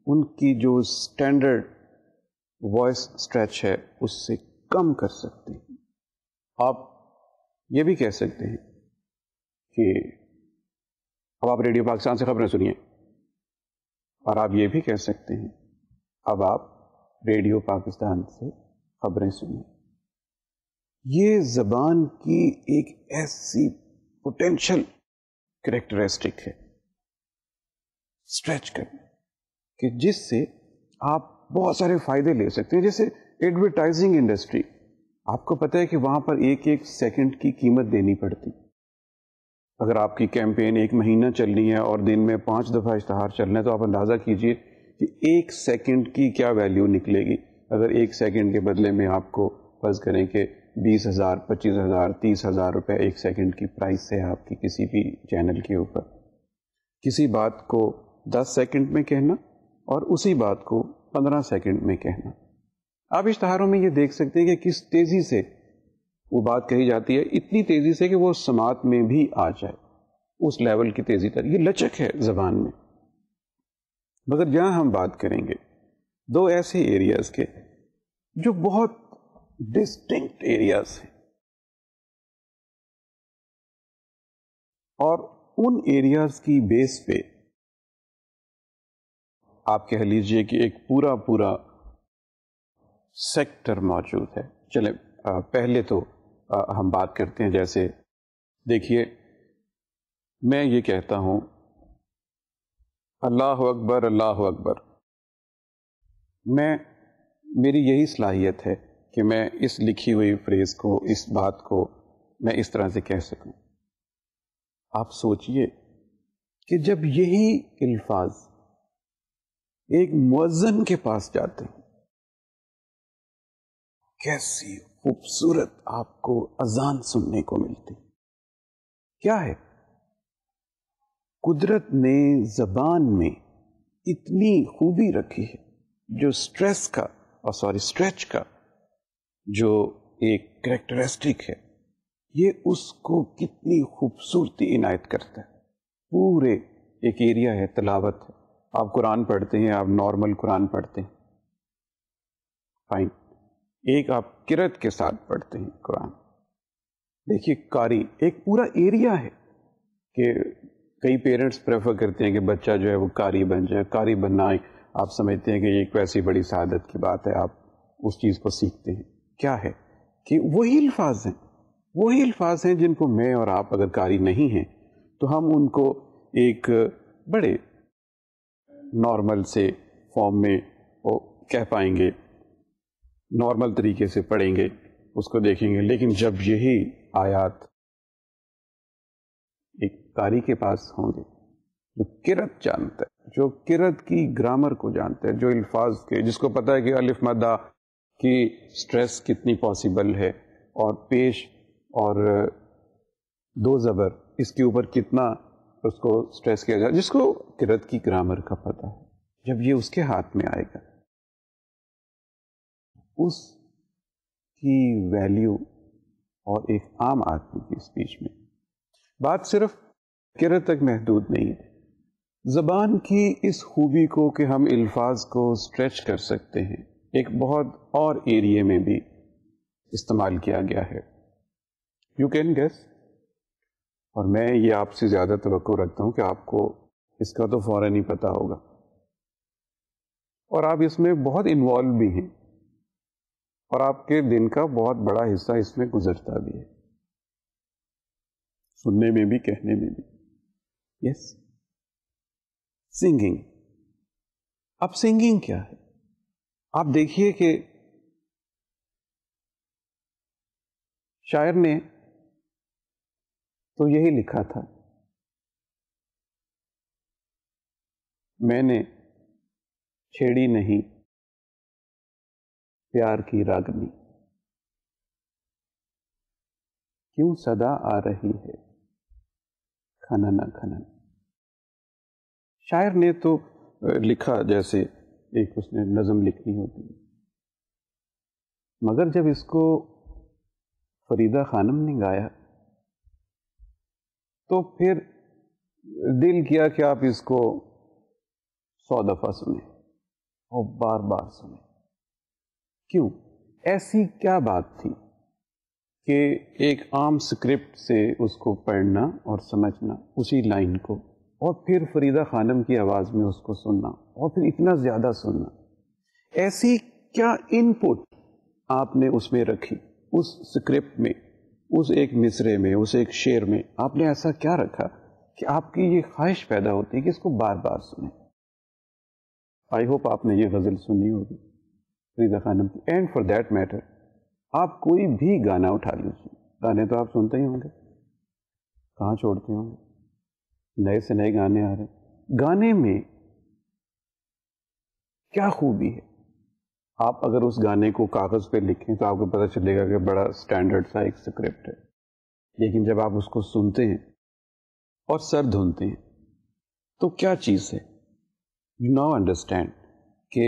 ان کی جو اسٹینڈرڈ وائس اسٹریچ ہے اس سے کم کر سکتے ہیں. آپ یہ بھی کہہ سکتے ہیں کہ اب آپ ریڈیو پاکستان سے خبریں سنیے، اور آپ یہ بھی کہہ سکتے ہیں اب آپ ریڈیو پاکستان سے خبریں سنیے. یہ زبان کی ایک ایسی پوٹینشل کریکٹرسٹک ہے اسٹریچ کرنا کہ جس سے آپ بہت سارے فائدے لے سکتے ہیں. جیسے ایڈورٹائزنگ انڈسٹری، آپ کو پتہ ہے کہ وہاں پر ایک ایک سیکنڈ کی قیمت دینی پڑتی. اگر آپ کی کیمپین 1 مہینہ چلنی ہے اور دن میں 5 دفعہ اشتہار چلنا ہے تو آپ اندازہ کیجئے کہ 1 سیکنڈ کی کیا ویلیو نکلے گی. اگر 1 سیکنڈ کے بدلے میں آپ کو فرض کریں کہ 20,000 25,000 30,000 روپے 1 سیکنڈ کی پرائس ہے آپ کی کسی بھی چینل کے اوپر، کسی بات کو 10 سیکنڈ میں کہنا اور اسی بات کو 15 سیکنڈ میں کہنا. آپ اشتہاروں میں یہ دیکھ سکتے ہیں کہ کس تیزی سے وہ بات کہی جاتی ہے، اتنی تیزی سے کہ وہ سماعت میں بھی آ جائے، اس لیول کی تیزی تر. یہ لچک ہے زبان میں. مگر جہاں ہم بات کریں گے 2 ایسے ایریاز کے جو بہت ڈسٹنکٹ ایریاز ہیں، اور ان ایریاز کی بیس پہ آپ کہہ لیجئے کہ ایک پورا سیکٹر موجود ہے. چلیں پہلے تو ہم بات کرتے ہیں. جیسے دیکھیے، میں یہ کہتا ہوں اللہ اکبر اللہ اکبر، میری یہی صلاحیت ہے کہ میں اس لکھی ہوئی فریز کو، اس بات کو میں اس طرح سے کہہ سکوں. آپ سوچئے کہ جب یہی الفاظ ایک مؤذن کے پاس جاتے ہیں، کیسی خوبصورت آپ کو اذان سننے کو ملتی. کیا ہے؟ قدرت نے زبان میں اتنی خوبی رکھی ہے جو اسٹریچ کا جو ایک کریکٹرسٹک ہے، یہ اس کو کتنی خوبصورتی عنایت کرتا ہے. پورے ایک ایریا ہے تلاوت ہے. آپ قرآن پڑھتے ہیں، آپ نارمل قرآن پڑھتے ہیں، فائن. ایک آپ قرأت کے ساتھ پڑھتے ہیں قرآن. دیکھیے قاری ایک پورا ایریا ہے کہ کئی پیرنٹس پریفر کرتے ہیں کہ بچہ جو ہے وہ قاری بن جائے. قاری بننا آپ سمجھتے ہیں کہ یہ ایک ویسی بڑی سعادت کی بات ہے، آپ اس چیز کو سیکھتے ہیں. کیا ہے کہ وہی الفاظ ہیں جن کو میں اور آپ اگر قاری نہیں ہیں تو ہم ان کو ایک بڑے نارمل سے فارم میں کہہ پائیں گے، نارمل طریقے سے پڑھیں گے، اس کو دیکھیں گے. لیکن جب یہی آیات ایک قاری کے پاس ہوں گے جو قرأت جانتا ہے، جو قرأت کی گرامر کو جانتا ہے، جو الفاظ کے، جس کو پتہ ہے کہ الف مدہ کی سٹریس کتنی پاسبل ہے اور پیش اور 2 زبر اس کے اوپر کتنا اس کو سٹریس کیا جائے، جس کو قرأت کی گرامر کا پتہ ہے، جب یہ اس کے ہاتھ میں آئے گا، اس کی ویلیو اور ایک عام آدمی کی اسپیچ میں بات صرف قرأت تک محدود نہیں ہے. زبان کی اس خوبی کو کہ ہم الفاظ کو اسٹریچ کر سکتے ہیں ایک بہت اور ایریے میں بھی استعمال کیا گیا ہے. You can guess. اور میں یہ آپ سے زیادہ توقع رکھتا ہوں کہ آپ کو اس کا تو فوراً ہی پتہ ہوگا اور آپ اس میں بہت انوالو بھی ہیں اور آپ کے دن کا بہت بڑا حصہ اس میں گزرتا بھی ہے. سننے میں بھی کہنے میں بھی. یس, سنگنگ. اب سنگنگ کیا ہے؟ آپ دیکھیے کہ شاعر نے تو یہی لکھا تھا, میں نے چھیڑی نہیں پیار کی راگنی, کیوں صدا آ رہی ہے کھنن کھنن. شاعر نے تو لکھا جیسے ایک اس نے نظم لکھنی ہوتی ہے, مگر جب اس کو فریدہ خانم نے گایا تو پھر دل کیا کہ آپ اس کو 100 دفعہ سنیں اور بار بار سنیں. کیوں؟ ایسی کیا بات تھی کہ ایک عام اسکرپٹ سے اس کو پڑھنا اور سمجھنا اسی لائن کو, اور پھر فریدہ خانم کی آواز میں اس کو سننا, اور پھر اتنا زیادہ سننا. ایسی کیا ان پٹ آپ نے اس میں رکھی, اس اسکرپٹ میں, اس ایک مصرے میں, اس ایک شعر میں آپ نے ایسا کیا رکھا کہ آپ کی یہ خواہش پیدا ہوتی ہے کہ اس کو بار بار سنیں. آئی ہوپ آپ نے یہ غزل سنی ہوگی فریدہ خانم کی. اینڈ فار دیٹ میٹر آپ کوئی بھی گانا اٹھا لیجیے, گانے تو آپ سنتے ہی ہوں گے, کہاں چھوڑتے ہوں گے, نئے سے نئے گانے آ رہے ہیں. گانے میں کیا خوبی ہے؟ آپ اگر اس گانے کو کاغذ پہ لکھیں تو آپ کو پتہ چلے گا کہ بڑا اسٹینڈرڈ سا ایک اسکرپٹ ہے, لیکن جب آپ اس کو سنتے ہیں اور سر دھنتے ہیں تو کیا چیز ہے؟ یو ناؤ انڈرسٹینڈ کہ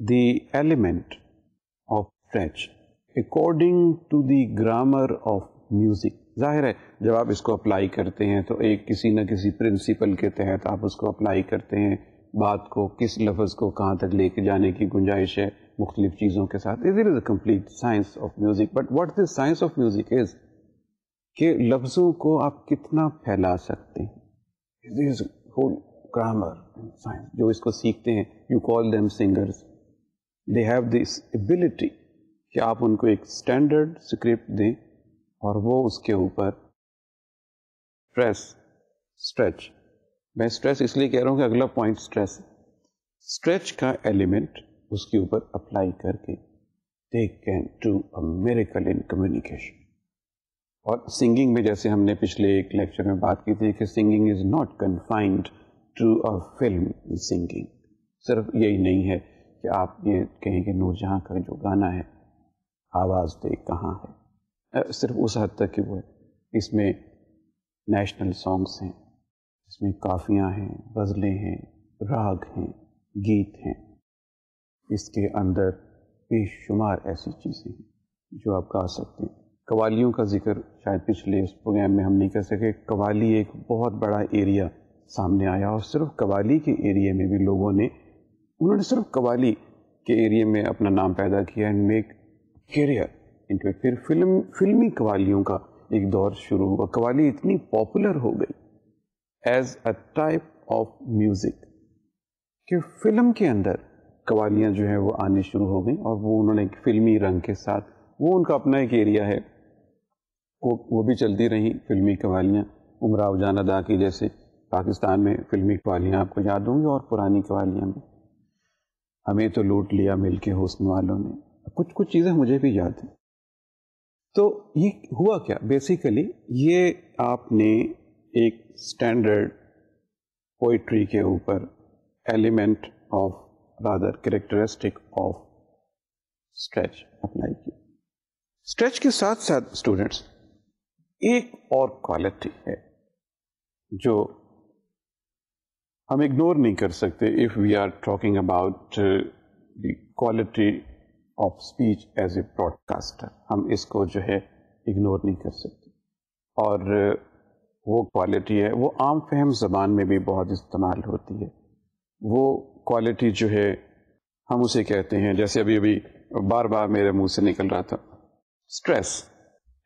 the element of stretch according to the grammar of music. ظاہر ہے جب آپ اس کو اپلائی کرتے ہیں تو ایک کسی نہ کسی پرنسپل کے تحت آپ اس کو اپلائی کرتے ہیں, بات کو کس لفظ کو کہاں تک لے کے جانے کی گنجائش ہے مختلف چیزوں کے ساتھ. There is a complete science of music, but what the science of music is کہ لفظوں کو آپ کتنا پھیلا سکتے ہیں. There is a whole grammar and science. جو اس کو سیکھتے ہیں, you call them singers, they have this ability کہ آپ ان کو ایک اسٹینڈرڈ اسکرپٹ دیں اور وہ اس کے اوپر اسٹریچ. میں اسٹریس اس لیے کہہ رہا ہوں کہ اگلا پوائنٹ اسٹریچ کا ایلیمنٹ اس کے اوپر اپلائی کر کے they can do a miracle in communication. اور سنگنگ میں جیسے ہم نے پچھلے ایک لیکچر میں بات کی تھی کہ singing is not confined to a film. Singing صرف یہی نہیں ہے کہ آپ یہ کہیں کہ نور جہاں کا جو گانا ہے آواز دے کہاں ہے, صرف اس حد تک کہ وہ ہے. اس میں نیشنل سانگس ہیں, اس میں قافیاں ہیں, غزلیں ہیں, راگ ہیں, گیت ہیں, اس کے اندر بے شمار ایسی چیزیں ہیں جو آپ گا سکتے ہیں. قوالیوں کا ذکر شاید پچھلے اس پروگرام میں ہم نہیں کر سکے. قوالی ایک بہت بڑا ایریا سامنے آیا, اور صرف قوالی کے ایریا میں بھی لوگوں نے انہوں نے صرف قوالی کے ایریا میں اپنا نام پیدا کیا and make career into it. پھر فلمی قوالیوں کا ایک دور شروع ہوا. قوالی اتنی پاپولر ہو گئی as a type of music کہ فلم کے اندر قوالیاں جو ہیں وہ آنے شروع ہو گئیں, اور وہ انہوں نے ایک فلمی رنگ کے ساتھ, وہ ان کا اپنا ایک ایریا ہے, وہ بھی چلتی رہیں فلمی قوالیاں. امراؤ جان ادا کی جیسے پاکستان میں فلمی قوالیاں آپ کو یاد ہوں گی, اور پرانی قوالیاں بھی. ہمیں تو لوٹ لیا مل کے حسن والوں نے, کچھ چیزیں مجھے بھی یاد ہیں. تو یہ ہوا کیا بیسیکلی, یہ آپ نے ایک اسٹینڈرڈ پوئٹری کے اوپر element of rather characteristic of stretch apply کی. اسٹریچ کے ساتھ ساتھ اسٹوڈینٹس ایک اور کوالٹی ہے جو ہم اگنور نہیں کر سکتے if we are talking about the quality of speech as a broadcaster. ہم اس کو جو ہے اگنور نہیں کر سکتے, اور وہ کوالٹی ہے, وہ عام فہم زبان میں بھی بہت استعمال ہوتی ہے. وہ کوالٹی جو ہے ہم اسے کہتے ہیں, جیسے ابھی بار بار میرے منہ سے نکل رہا تھا, اسٹریس.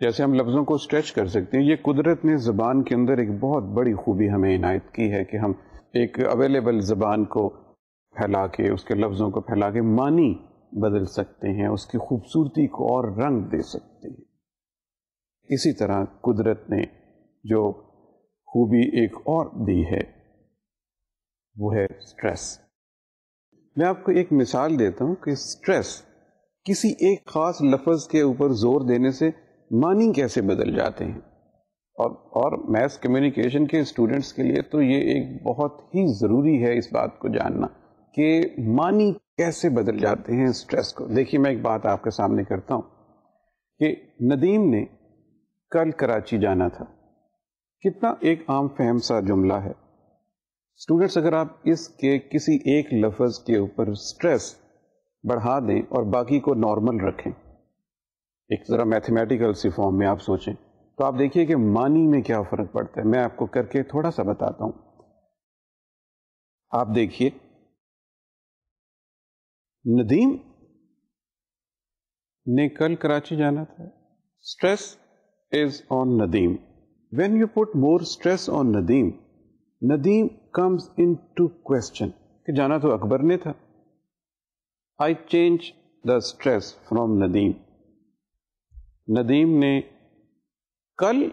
جیسے ہم لفظوں کو اسٹریچ کر سکتے ہیں, یہ قدرت نے زبان کے اندر ایک بہت بڑی خوبی ہمیں عنایت کی ہے کہ ہم ایک اویلیبل زبان کو پھیلا کے, اس کے لفظوں کو پھیلا کے معنی بدل سکتے ہیں, اس کی خوبصورتی کو اور رنگ دے سکتے ہیں. اسی طرح قدرت نے جو خوبی ایک اور دی ہے، وہ ہے اسٹریس. میں آپ کو ایک مثال دیتا ہوں کہ اسٹریس کسی ایک خاص لفظ کے اوپر زور دینے سے معنی کیسے بدل جاتے ہیں. اور میس کمیونیکیشن کے اسٹوڈنٹس کے لیے تو یہ ایک بہت ہی ضروری ہے اس بات کو جاننا کہ معنی کیسے بدل جاتے ہیں اسٹریس کو. دیکھیے میں ایک بات آپ کے سامنے کرتا ہوں کہ ندیم نے کل کراچی جانا تھا. کتنا ایک عام فہم سا جملہ ہے. اسٹوڈنٹس اگر آپ اس کے کسی ایک لفظ کے اوپر اسٹریس بڑھا دیں اور باقی کو نارمل رکھیں، ایک ذرا میتھمیٹیکل سی فارم میں آپ سوچیں، تو آپ دیکھیے کہ معنی میں کیا فرق پڑتا ہے. میں آپ کو کر کے تھوڑا سا بتاتا ہوں. آپ دیکھیے ندیم نے کل کراچی جانا تھا. Stress is on Nadeem. When you put more stress on Nadeem, Nadeem comes into question کہ جانا تو اکبر نے تھا. I change the stress from Nadeem. Nadeem نے کل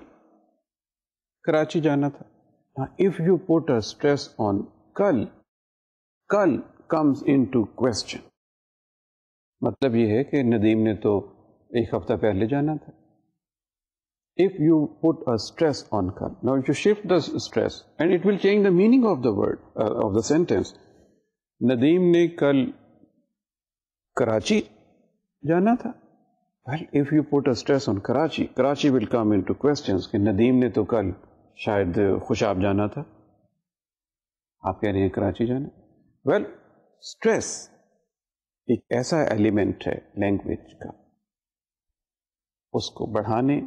کراچی جانا تھا. If you put a stress on کل، کل کمز ان ٹو کوشچن. مطلب یہ ہے کہ ندیم نے تو ایک ہفتہ پہلے جانا تھا. If you put a stress on kal, now if you shift the stress and it will change the meaning of the word, of the sentence. Nadeem نے کل کراچی جانا تھا. Well, if you put a stress on Karachi, Karachi will come into questions کہ ندیم نے تو کل شاید خوشاب جانا تھا، آپ کہہ رہے ہیں کراچی جانا. Well, stress ایک ایسا ایلیمنٹ ہے لینگویج کا، اس کو بڑھانے،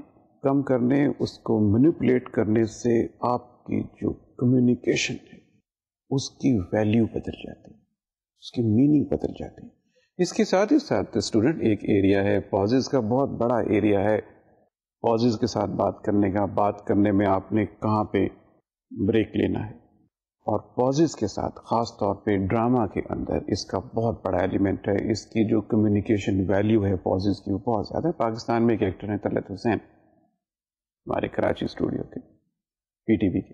کم کرنے، اس کو مینیپولیٹ کرنے سے آپ کی جو کمیونیکیشن ہے اس کی ویلیو بدل جاتی ہے، اس کی میننگ بدل جاتی ہے. اس کے ساتھ ہی ساتھ اسٹوڈنٹ ایک ایریا ہے پازز کا، بہت بڑا ایریا ہے پازز کے ساتھ بات کرنے کا. بات کرنے میں آپ نے کہاں پہ بریک لینا ہے، اور پازز کے ساتھ خاص طور پہ ڈرامہ کے اندر اس کا بہت بڑا ایلیمنٹ ہے. اس کی جو کمیونیکیشن ویلیو ہے پازز کی وہ بہت زیادہ ہے. پاکستان میں ایک ایکٹر ہیں طلعت حسین، ہمارے کراچی اسٹوڈیو کے پی ٹی وی کے،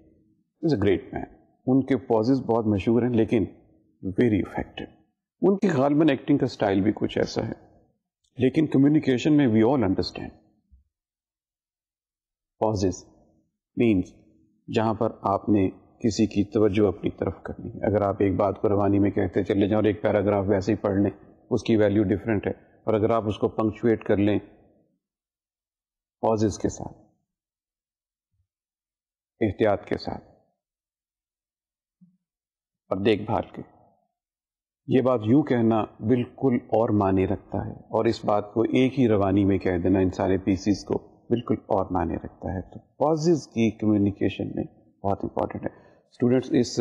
از اے گریٹ مین. ان کے پازز بہت مشہور ہیں لیکن ویری افیکٹو. ان کی غالباً ایکٹنگ کا سٹائل بھی کچھ ایسا ہے، لیکن کمیونیکیشن میں وی آل انڈرسٹینڈ پازز مینس جہاں پر آپ نے کسی کی توجہ اپنی طرف کرنی ہے. اگر آپ ایک بات کو روانی میں کہتے چلے جائیں اور ایک پیراگراف ویسے ہی پڑھ لیں، اس کی ویلیو ڈفرینٹ ہے. اور اگر آپ اس کو پنکچویٹ کر لیں پازز کے ساتھ، احتیاط کے ساتھ اور دیکھ بھال کے، یہ بات یوں کہنا بالکل اور معنی رکھتا ہے، اور اس بات کو ایک ہی روانی میں کہہ دینا ان سارے پیسز کو بالکل اور معنی رکھتا ہے. تو پازز کی کمیونیکیشن میں بہت امپورٹنٹ ہے. اسٹوڈنٹس، اس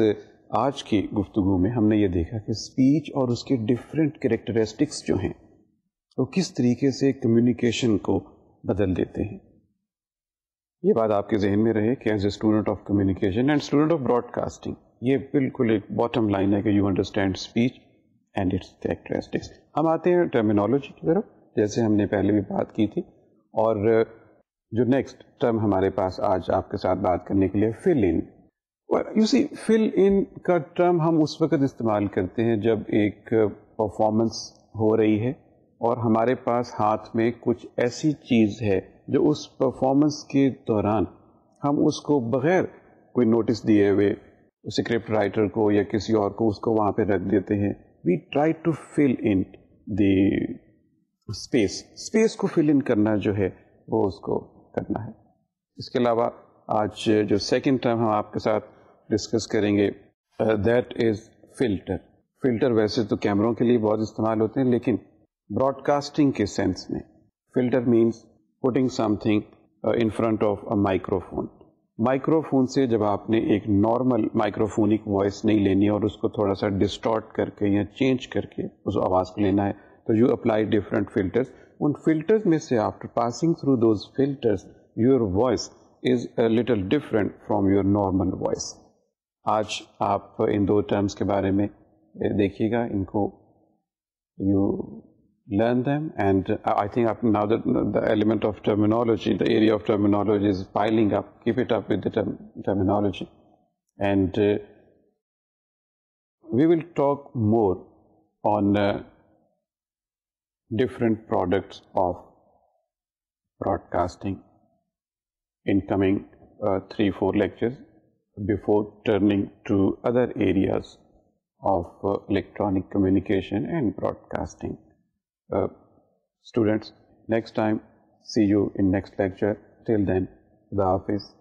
آج کی گفتگو میں ہم نے یہ دیکھا کہ اسپیچ اور اس کے ڈفرینٹ کریکٹرسٹکس جو ہیں وہ کس طریقے سے کمیونیکیشن کو بدل دیتے ہیں. یہ بات آپ کے ذہن میں رہے کہ as a student of communication and student of broadcasting, یہ بالکل ایک باٹم لائن ہے کہ you understand speech and its characteristics. ہم آتے ہیں ٹرمینالوجی کی طرف، جیسے ہم نے پہلے بھی بات کی تھی. اور جو نیکسٹ ٹرم ہمارے پاس آج آپ کے ساتھ بات کرنے کے لیے فل ان. یو سی فل ان کا ٹرم ہم اس وقت استعمال کرتے ہیں جب ایک پرفارمنس ہو رہی ہے اور ہمارے پاس ہاتھ میں کچھ ایسی چیز ہے جو اس پرفارمنس کے دوران ہم اس کو بغیر کوئی نوٹس دیے ہوئے اسکرپٹ رائٹر کو یا کسی اور کو اس کو وہاں پہ رکھ دیتے ہیں. We try to fill in the space کو فل ان کرنا جو ہے وہ اس کو کرنا ہے. اس کے علاوہ آج جو سیکنڈ ٹرم ہم آپ کے ساتھ ڈسکس کریں گے دیٹ از فلٹر. فلٹر ویسے تو کیمروں کے لیے بہت استعمال ہوتے ہیں، لیکن براڈ کاسٹنگ کے سینس میں filter means putting some thing in front of a micro phone. Micro phone سے جب آپ نے ایک نارمل مائکرو فونک وائس نہیں لینی اور اس کو تھوڑا سا ڈسٹارٹ کر کے یا چینج کر کے اس آواز کو لینا ہے تو یو اپلائی ڈفرنٹ فلٹرز. ان فلٹرز میں سے after passing through those filters your voice is a little different from your normal voice. آج آپ ان دو ٹرمز کے بارے میں دیکھیے گا، ان کو you learn them, and I think now that the element of terminology, the area of terminology is piling up. Keep it up with the terminology, and we will talk more on different products of broadcasting in coming 3-4 lectures before turning to other areas of electronic communication and broadcasting. Students, next time, see you in next lecture. Till then, Khuda Hafiz.